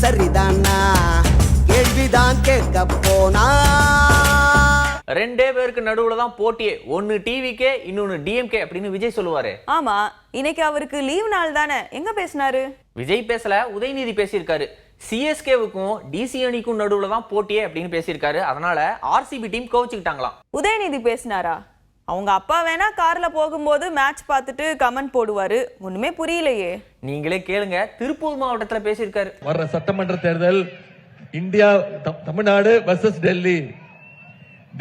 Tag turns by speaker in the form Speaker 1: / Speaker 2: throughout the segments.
Speaker 1: சரிதானா கேள்விதான் கேட்க போனா.
Speaker 2: ரெண்டே பேருக்கு நடுவுல தான் போட்டியே, ஒன்னு டிவிகே இன்னொன்னு டிஎம்கே அப்படின்னு விஜய் சொல்லுவாரு.
Speaker 3: ஆமா, இன்னைக்கு அவருக்கு லீவ் நாள் தானே, எங்க பேசினாரு?
Speaker 2: விஜய் பேசல, உதயநிதி பேசியிருக்காரு. சிஎஸ்கேவுக்கும் டிசி அணிக்கும் நடுவுல தான் போட்டியே அப்படின்னு பேசியிருக்காரு. அதனால ஆர்சிபி டீம் கோவிச்சுக்கிட்டாங்களாம்.
Speaker 3: உதயநிதி பேசினாரா? அவங்க அப்பா வேணா கார்ல போகும்போது மேட்ச் பார்த்துட்டு கமெண்ட் போடுவாரு, ஒண்ணுமே புரியலையே.
Speaker 2: நீங்களே கேளுங்க, திருப்பூர் மாவட்டத்துல பேசியிருக்காரு.
Speaker 4: வர்ற சட்டமன்ற தேர்தல் இந்தியா தமிழ்நாடு வர்சஸ் டெல்லி.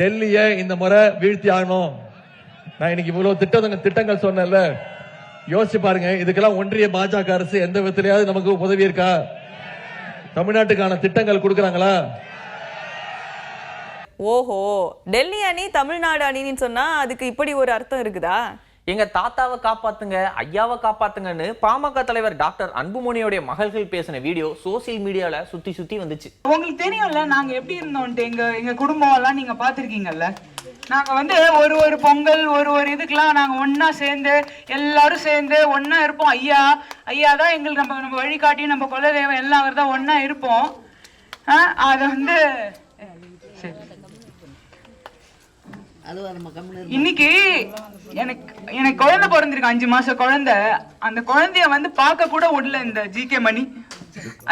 Speaker 4: டெல்லிய இந்த முறை வீழ்த்தி ஆகணும். நான் இன்னைக்கு இவ்வளவு திட்டங்கள் சொன்னேன்ல, யோசிச்சு பாருங்க. இதுக்கெல்லாம் ஒன்றிய பாஜக அரசு எந்த விதத்திலேயாவது நமக்கு உதவி இருக்கா? தமிழ்நாட்டுக்கான திட்டங்கள் கொடுக்கறாங்களா?
Speaker 3: ஓஹோ, டெல்லி அணி தமிழ்நாடு அணின்னு சொன்னா அதுக்கு இப்படி ஒரு அர்த்தம் இருக்குதா?
Speaker 2: எங்க தாத்தாவை காப்பாத்துங்க, ஐயாவை காப்பாத்துங்கன்னு பாமக தலைவர் டாக்டர் அன்புமணியோட மகள்கள் பேசின வீடியோ சோசியல் மீடியால சுத்தி வந்துச்சு.
Speaker 5: உங்களுக்கு தெரியும்ல நாங்க எப்படி இருந்தோம்ட்டு. எங்க குடும்பம் எல்லாம் நீங்க பாத்திருக்கீங்கல்ல. நாங்க ஒரு பொங்கல் ஒரு இதுக்கெல்லாம் நாங்க ஒன்னா சேர்ந்து எல்லாரும் சேர்ந்து ஒன்னா இருப்போம். ஐயா தான் எங்களுக்கு நம்ம வழிகாட்டி, நம்ம குலதெய்வம் எல்லாம் அவர் தான் ஒன்னா இருப்போம். அது இன்னைக்கு எனக்கு குழந்தை பிறந்திருக்கு, 5 மாசம் குழந்தை. அந்த குழந்தைய பார்க்க கூட விடல இந்த ஜிகே மணி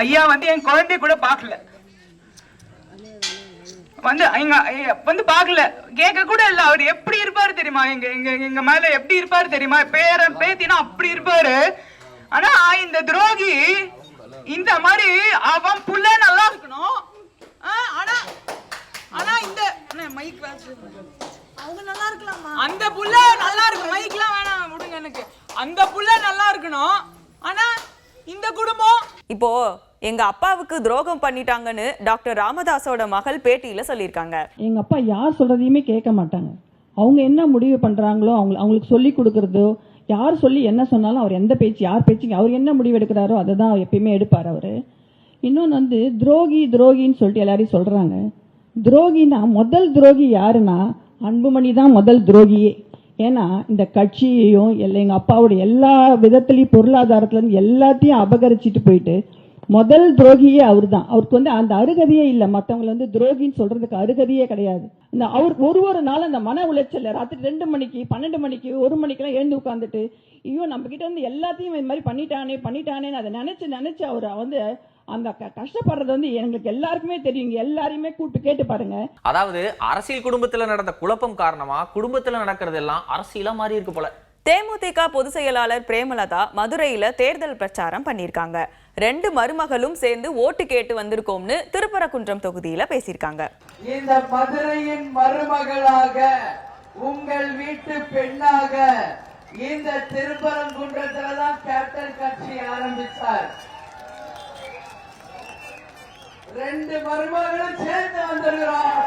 Speaker 5: ஐயா. என் குழந்தைய கூட பார்க்கல, பார்க்கல, கேட்க கூட இல்ல. அவர் எப்படி இருப்பாரு தெரியுமா? எங்க மேல எப்படி இருப்பாரு தெரியுமா? பேத்தினா அப்படி இருப்பாரு. ஆனா இந்த துரோகி இந்த மாதிரி அவன் புள்ள நல்லா இருக்கணும். ஆனா இந்த மைக் அவங்க நல்லா இருக்கலாமா? அந்த புள்ள நல்லா இருக்கு, மைக்லாம் வேணாம் விடுங்க எனக்கு. அந்த புள்ள நல்லா இருக்கணும். ஆனா இந்த குடும்பம்
Speaker 3: இப்போ எங்க அப்பாவுக்கு துரோகம் பண்ணிட்டாங்கன்னு டாக்டர் ராமதாஸோட மகள் பேட்டியில சொல்லியிருக்காங்க.
Speaker 6: எங்க அப்பா யார் சொல்றதையுமே கேட்க மாட்டாங்க. அவங்க என்ன முடிவு பண்றாங்களோ அவங்களுக்கு சொல்லி கொடுக்கறதோ, யார் சொல்லி என்ன சொன்னாலும் அவர் எந்த பேச்சு, யார் பேச்சு, அவர் என்ன முடிவு எடுக்கிறாரோ அதை தான் எப்பயுமே எடுப்பார் அவரு. இன்னொன்று துரோகின்னு சொல்லிட்டு எல்லாரையும் சொல்றாங்க. துரோகினா முதல் துரோகி யாருன்னா அன்புமணி தான் முதல் துரோகியே. ஏன்னா இந்த கட்சியையும் எங்க அப்பாவோட எல்லா விதத்திலையும் பொருளாதாரத்துல எல்லாத்தையும் அபகரிச்சுட்டு போயிட்டு முதல் துரோகியே அவர் தான். அவருக்கு அந்த அருகதையே இல்லை. மற்றவங்களை துரோகின்னு சொல்றதுக்கு அருகதையே கிடையாது. இந்த அவர் ஒரு நாள் அந்த மன உளைச்சல் ராத்திரி 2 மணிக்கு 12 மணிக்கு 1 மணிக்கெல்லாம் எழுந்து உட்காந்துட்டு ஐயோ நம்ம கிட்ட எல்லாத்தையும் இந்த மாதிரி பண்ணிட்டானேன்னு அதை நினைச்சு அவர் அந்த கஷ்டப்படுறது எங்களுக்கு எல்லாருக்குமே தெரியும். எல்லாரையுமே கூப்பிட்டு கேட்டு பாருங்க.
Speaker 2: அதாவது அரசியல் குடும்பத்துல நடந்த குழப்பம் காரணமா குடும்பத்துல நடக்கிறது எல்லாம் அரசியலா மாறி இருக்கு போல.
Speaker 3: தேமுதிக பொதுச் செயலாளர் பிரேமலதா மதுரையில தேர்தல் பிரச்சாரம் பண்ணிருக்காங்க. 2 மருமகளும் சேர்ந்து ஓட்டு கேட்டு வந்திருக்கோம்னு திருப்பரங்குன்றம் தொகுதியில பேசியிருக்காங்க.
Speaker 7: இந்த மதுரையின் மருமகளாக, உங்கள் வீட்டு பெண்ணாக இந்த திருப்பரங்குன்றத்துலதான் கேப்டன் கட்சி ஆரம்பிச்சார். 2 மருமகளும் சேர்ந்து வந்திருக்கிறோம்.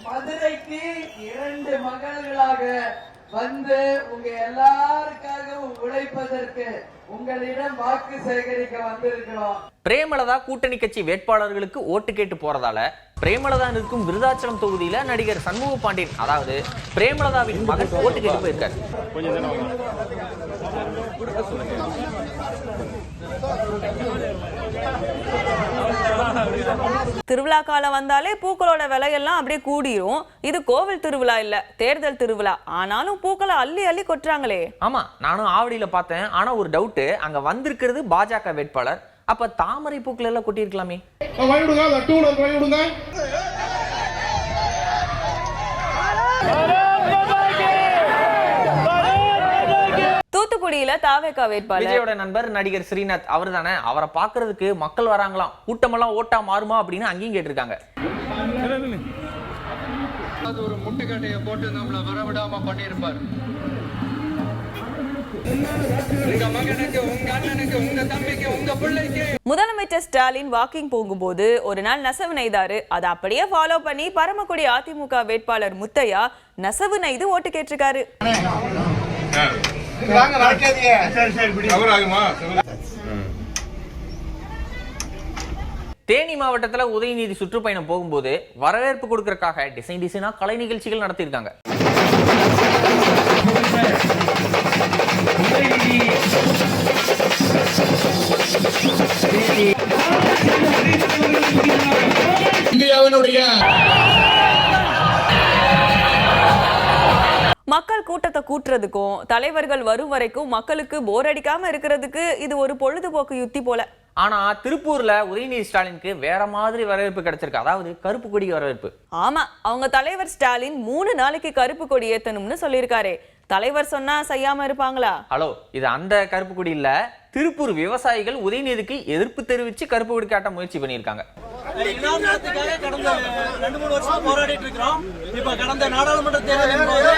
Speaker 7: மதுரைக்கு 2 மகள்களாக வந்து உங்க எல்லாருக்காகவும் உழைப்பதற்கு உங்களிடம் வாக்கு சேகரிக்க வந்திருக்கிறோம்.
Speaker 2: பிரேமலதா கூட்டணி கட்சி வேட்பாளர்களுக்கு ஓட்டு கேட்டு போறதால பிரேமலதா நிற்கும் விருதாச்சலம் தொகுதியில நடிகர் சண்முக பாண்டியன், அதாவது பிரேமலதாவின் மகன், ஓட்டு கேட்டு போயிருக்காரு.
Speaker 3: திருவிழா காலம் வந்தாலே பூக்களோட விலையெல்லாம் அப்படியே கூடிரும். இது கோவில் திருவிழா இல்ல, தேர்தல் திருவிழா. ஆனாலும் பூக்களை அள்ளி அள்ளி கொட்டுறாங்களே.
Speaker 2: ஆமா, நானும் ஆவடியில பார்த்தேன். ஆனா ஒரு டவுட், அங்க வந்திருக்கிறது பாஜக வேட்பாளர். அப்ப தாமரை பூக்கள் எல்லாம் கொட்டி இருக்கலாமே. தூத்துக்குடியில தாவேகா வேட்பாளர் விஜயோட நண்பர் நடிகர் ஸ்ரீநாத் அவர் தானே. அவரை பாக்குறதுக்கு மக்கள் வராங்களாம். கூட்டமெல்லாம் ஓட்டா மாறுமா அப்படின்னு அங்கேயும் கேட்டிருக்காங்க.
Speaker 7: ஒரு முட்டுக்கட்டையை போட்டு நம்மள வரவிடாம பண்ணிருப்பார்.
Speaker 3: முதலமைச்சர் ஸ்டாலின் வாக்கிங் போகும்போது ஒரு நாள் நெசவு நெய்தாரு. அதை அப்படியே ஃபாலோ பண்ணி பரமக்குடி அதிமுக வேட்பாளர் முத்தையா நெசவு நெய்து ஓட்டு கேட்டிருக்காரு.
Speaker 2: தேனி மாவட்டத்துல உதயநிதி சுற்றுப்பயணம் போகும்போது வரவேற்பு கொடுக்கறதுக்காக டிசைனா கலை நிகழ்ச்சிகள் நடத்தியிருக்காங்க.
Speaker 7: இந்தியாவினுடைய
Speaker 3: மக்கள் கூட்டத்தை கூட்டுறதுக்கும் தலைவர்கள் வரும் வரைக்கும் மக்களுக்கு போர் அடிக்காம இருக்கிறதுக்கு இது ஒரு பொழுதுபோக்கு யுத்தி போல.
Speaker 2: ஆனா திருப்பூர்ல உதயநிதி ஸ்டாலினுக்கு வேற மாதிரி வரவேற்பு கிடைச்சிருக்கு. அதாவது கருப்பு கொடி வரவேற்பு.
Speaker 3: ஆமா, அவங்க தலைவர் ஸ்டாலின் 3 நாளைக்கு கருப்பு கொடி ஏத்தணும்னு சொல்லியிருக்காரு. தலைவர் சொன்னா செய்யாம இருப்பாங்களா?
Speaker 2: ஹலோ, இது அந்த கருப்பு கொடி இல்ல. திருப்பூர் விவசாயிகள் உதயநிதிக்கு எதிர்ப்பு தெரிவிச்சு கருப்பு கொடி காட்ட முயற்சி பண்ணியிருக்காங்க.
Speaker 8: கடந்த 2-3 வருஷமா போராடிட்டு இருக்கிறோம். இப்ப கடந்த நாடாளுமன்ற தேர்தலின் போது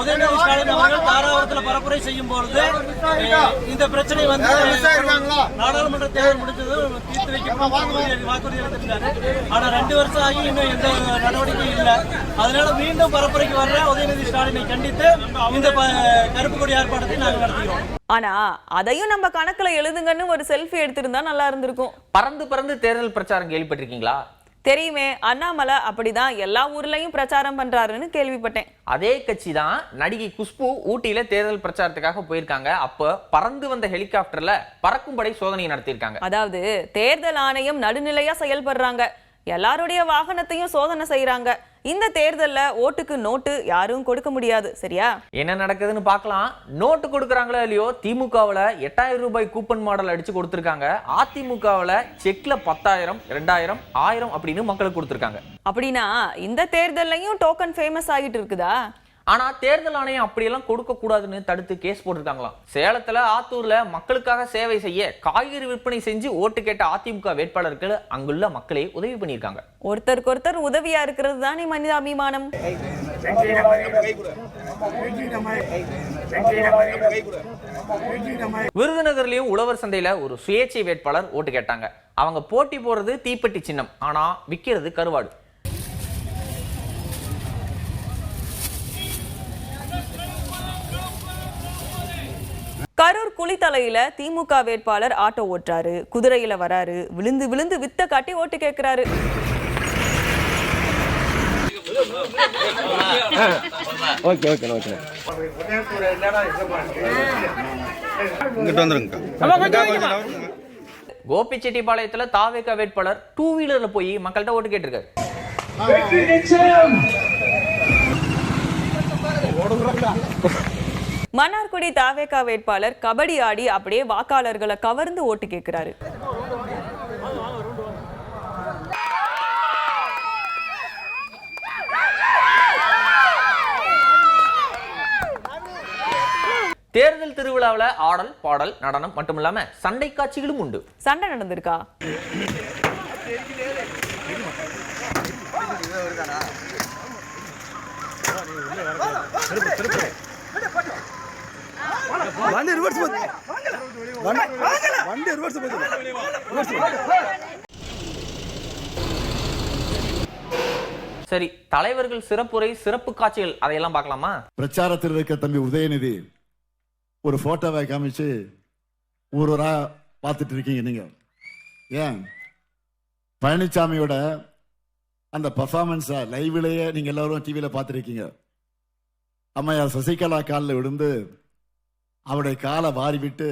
Speaker 8: உதயநிதி ஸ்டாலின் அவர்கள் தாராபுரத்தில் பரப்புரை செய்யும் பொழுது இந்த பிரச்சனை வந்து நாடாளுமன்ற தேர்தல் முடிஞ்சது தீர்த்து வைக்கப்படும் வாக்குறுதி அளித்திருக்காரு. ஆனா 2 வருஷம் ஆகி இன்னும் எந்த நடவடிக்கையும் இல்லை. அதனால மீண்டும் பரப்புரைக்கு வர்ற உதயநிதி ஸ்டாலினை கண்டித்து இந்த கருப்பு கொடி ஏற்பாட்டை நாங்கள் நடத்துகிறோம்.
Speaker 3: ஆனா அதையும் நம்ம கணக்குல எழுதுங்கன்னு ஒரு செல்ஃபி எடுத்திருந்தா நல்லா இருந்திருக்கும்.
Speaker 2: பறந்து பறந்து தேர்தல் பிரச்சாரம் கேள்விப்பட்டிருக்கீங்களா?
Speaker 3: தெரியுமே, அண்ணாமலை அப்படிதான் எல்லா ஊர்லயும் பிரச்சாரம் பண்றாருன்னு கேள்விப்பட்டேன்.
Speaker 2: அதே கட்சி தான் நடிகை குஷ்பு ஊட்டியில தேர்தல் பிரச்சாரத்துக்காக போயிருக்காங்க. அப்ப பறந்து வந்த ஹெலிகாப்டர்ல பறக்கும்படை சோதனை நடத்தியிருக்காங்க.
Speaker 3: அதாவது தேர்தல் ஆணையம் நடுநிலையா செயல்படுறாங்க. எல்லாருடைய வாகனத்தையும் சோதனை செய்யறாங்க. இந்த தேர்தல்ல ஓட்டுக்கு நோட்டு யாரும் கொடுக்க முடியாது. சரியா? என்ன
Speaker 2: நடக்குதுன்னு பார்க்கலாம். நோட்டு கொடுக்கறாங்களோ இல்லையோ, திமுகவுல 8000 ரூபாய் கூப்பன் மாடல் அடிச்சு கொடுத்திருக்காங்க. அதிமுகவுல செக்ல 10,000, 2,000, 1000 அப்படின்னு மக்களுக்கு கொடுத்திருக்காங்க.
Speaker 3: அப்படின்னா இந்த தேர்தல்லையும் டோக்கன் ஃபேமஸ் ஆகிட்டு இருக்குதா?
Speaker 2: ஆனா தேர்தல் ஆணையம் அப்படியெல்லாம் கொடுக்க கூடாதுன்னு தடுத்து கேஸ் போட்டிருக்காங்களாம். சேலத்துல ஆத்தூர்ல மக்களுக்காக சேவை செய்ய காய்கறி விற்பனை செஞ்சு ஓட்டு கேட்ட அதிமுக வேட்பாளர்கள் அங்குள்ள மக்களே உதவி பண்ணியிருக்காங்க.
Speaker 3: ஒருத்தருக்கு ஒருத்தர் உதவியா இருக்கிறது தானே மனிதாபிமானம்.
Speaker 2: விருதுநகர்லயும் உழவர் சந்தையில ஒரு சுயேட்சை வேட்பாளர் ஓட்டு கேட்டாங்க. அவங்க போட்டி போறது தீப்பெட்டி சின்னம், ஆனா விக்கிறது கருவாடு.
Speaker 3: கரூர் குளித்தலையில திமுக வேட்பாளர் ஆட்டோ ஓட்டுறாரு, குதிரையில வராரு, விழுந்து விழுந்து வித்த காட்டி ஓட்டு கேட்கிறாரு.
Speaker 2: கோபிச்செட்டிப்பாளையத்துல தாவேகா வேட்பாளர் 2 வீலர்ல போய் மக்கள்கிட்ட ஓட்டு கேட்டிருக்காரு.
Speaker 3: மன்னார்குடி தாவேகா வேட்பாளர் கபடி ஆடி அப்படியே வாக்காளர்களை கவர்ந்து ஓட்டு கேட்கிறாரு.
Speaker 2: தேர்தல் திருவிழாவில் ஆடல், பாடல், நடனம் மட்டுமில்லாம சண்டை காட்சிகளும் உண்டு.
Speaker 3: சண்டை நடந்திருக்கா?
Speaker 2: சரி, தலைவர்கள் சிறப்புரை, சிறப்பு காட்சிகள் அதையெல்லாம் பார்க்கலாமா?
Speaker 9: பிரச்சாரத்தில் இருக்க தம்பி உதயநிதி ஒரு போட்டோவை காமிச்சு ஊரா பார்த்துட்டு இருக்கீங்க. நீங்க ஏன் பழனிசாமியோட அந்த பர்ஃபார்மன்ஸை லைவ்லயே நீங்க எல்லாரும் டிவியில பார்த்துருக்கீங்க. அம்மையார் சசிகலா காலில் விழுந்து அவருடைய காலை வாரி விட்டு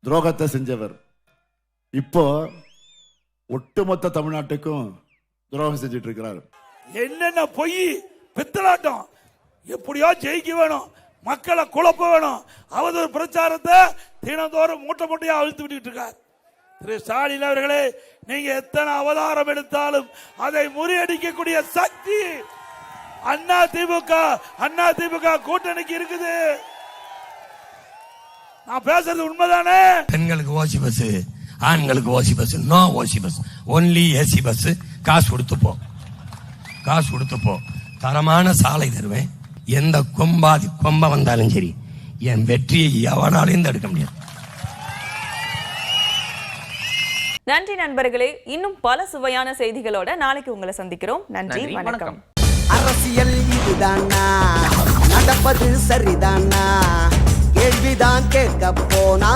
Speaker 9: துரோகத்தை செஞ்சவர். இப்போ ஒட்டுமொத்த தமிழ்நாட்டுக்கும் துரோகம் செஞ்சுட்டு இருக்கிறார்.
Speaker 10: என்னென்ன பொய் பித்தலாட்டம், எப்படியோ ஜெயிக்க வேணும், மக்களை குழப்ப வேணும், அவதூறு பிரச்சாரத்தை தினந்தோறும் மூட்டை மூட்டையா அழுத்து விட்டு இருக்கார். திரு ஸ்டாலின் அவர்களே, நீங்க எத்தனை அவதாரம் எடுத்தாலும் அதை முறியடிக்கக்கூடிய சக்தி அண்ணா திமுக கூட்டணிக்கு இருக்குது. நான் பேசுறது உண்மைதானே?
Speaker 11: பெண்களுக்கு ஓசி பஸ், ஆண்களுக்கு ஓசி பஸ், நோ ஓசி பஸ், ஒன்லி ஏசி பஸ். காசு கொடுத்து போ, தரமான சாலை தருவேன். எந்த கொம்ப வந்தாலும் சரி, என் வெற்றியை எவனாலையும் தடுக்க முடியாது.
Speaker 3: நன்றி நண்பர்களே. இன்னும் பல சுவையான செய்திகளோட நாளைக்கு உங்களை சந்திக்கிறோம். நன்றி, வணக்கம்.
Speaker 1: அரசியல் இதுதானா, நடப்பது சரிதானா, கேள்விதான் கேட்க போனா